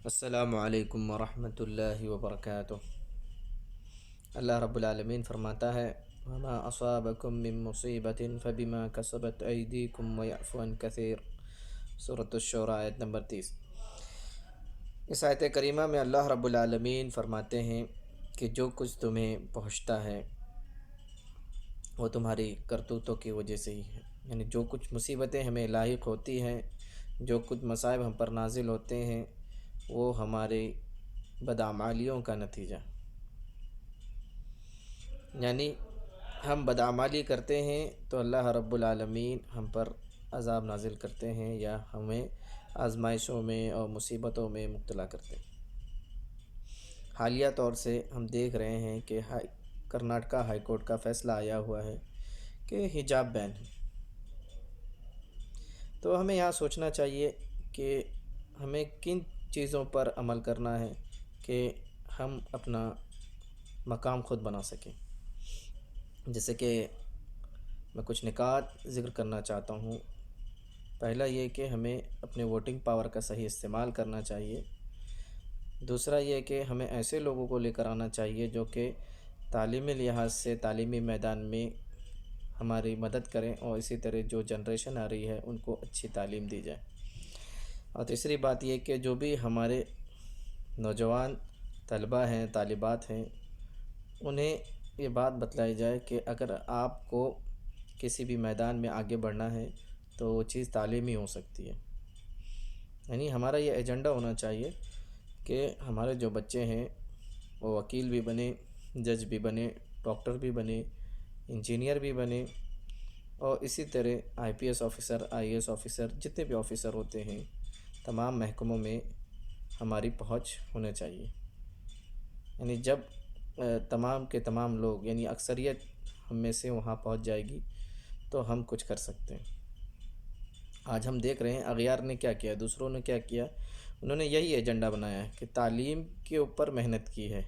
السلام علیکم ورحمۃ اللہ وبرکاتہ۔ اللہ رب العالمین فرماتا ہے وما اصابکم من مصیبت فبما کسبت ایدیکم ویعفو عن کثیر۔ سورۃ الشعراء آیت نمبر 30۔ اس آیت کریمہ میں اللہ رب العالمین فرماتے ہیں کہ جو کچھ تمہیں پہنچتا ہے وہ تمہاری کرتوتوں کی وجہ سے ہی ہے، یعنی جو کچھ مصیبتیں ہمیں لاحق ہوتی ہیں، جو کچھ مصائب ہم پر نازل ہوتے ہیں، وہ ہماری بدعمالیوں کا نتیجہ، یعنی ہم بدعمالی کرتے ہیں تو اللہ رب العالمین ہم پر عذاب نازل کرتے ہیں یا ہمیں آزمائشوں میں اور مصیبتوں میں مبتلا کرتے ہیں۔ حالیہ طور سے ہم دیکھ رہے ہیں کہ کرناٹکا ہائی کورٹ کا فیصلہ آیا ہوا ہے کہ حجاب بین ہے، تو ہمیں یہاں سوچنا چاہیے کہ ہمیں کن چیزوں پر عمل کرنا ہے کہ ہم اپنا مقام خود بنا سکیں۔ جیسے کہ میں کچھ نکات ذکر کرنا چاہتا ہوں۔ پہلا یہ کہ ہمیں اپنے ووٹنگ پاور کا صحیح استعمال کرنا چاہیے۔ دوسرا یہ کہ ہمیں ایسے لوگوں کو لے کر آنا چاہیے جو کہ تعلیمی لحاظ سے تعلیمی میدان میں ہماری مدد کریں، اور اسی طرح جو جنریشن آ رہی ہے ان کو اچھی تعلیم دی جائے۔ اور تیسری بات یہ کہ جو بھی ہمارے نوجوان طلباء ہیں، طالبات ہیں، انہیں یہ بات بتلائی جائے کہ اگر آپ کو کسی بھی میدان میں آگے بڑھنا ہے تو وہ چیز تعلیم ہی ہو سکتی ہے۔ یعنی ہمارا یہ ایجنڈا ہونا چاہیے کہ ہمارے جو بچے ہیں وہ وکیل بھی بنے، جج بھی بنے، ڈاکٹر بھی بنے، انجینئر بھی بنے، اور اسی طرح I P S officer, I A S officer, جتنے بھی آفیسر ہوتے ہیں تمام محکموں میں ہماری پہنچ ہونا چاہیے۔ یعنی جب تمام کے تمام لوگ، یعنی اکثریت ہم میں سے وہاں پہنچ جائے گی تو ہم کچھ کر سکتے ہیں۔ آج ہم دیکھ رہے ہیں اغیار نے کیا کیا، دوسروں نے کیا کیا، انہوں نے یہی ایجنڈا بنایا ہے کہ تعلیم کے اوپر محنت کی ہے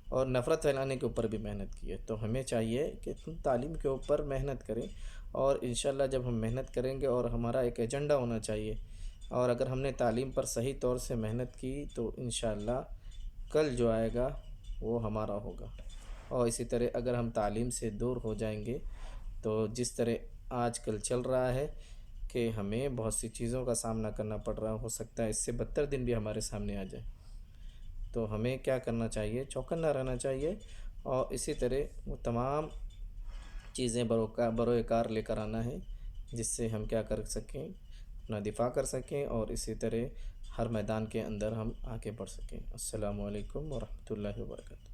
اور نفرت پھیلانے کے اوپر بھی محنت کی ہے۔ تو ہمیں چاہیے کہ تعلیم کے اوپر محنت کریں، اور انشاءاللہ جب ہم محنت کریں گے اور ہمارا ایک ایجنڈا ہونا چاہیے، اور اگر ہم نے تعلیم پر صحیح طور سے محنت کی تو انشاءاللہ کل جو آئے گا وہ ہمارا ہوگا۔ اور اسی طرح اگر ہم تعلیم سے دور ہو جائیں گے تو جس طرح آج کل چل رہا ہے کہ ہمیں بہت سی چیزوں کا سامنا کرنا پڑ رہا، ہو سکتا ہے اس سے بدتر دن بھی ہمارے سامنے آ جائے، تو ہمیں کیا کرنا چاہیے؟ چوکنا رہنا چاہیے، اور اسی طرح وہ تمام چیزیں بروئے کار لے کر آنا ہے جس سے ہم کیا کر سکیں، اپنا دفاع کر سکیں، اور اسی طرح ہر میدان کے اندر ہم آگے بڑھ سکیں۔ السلام علیکم ورحمۃ اللہ وبرکاتہ۔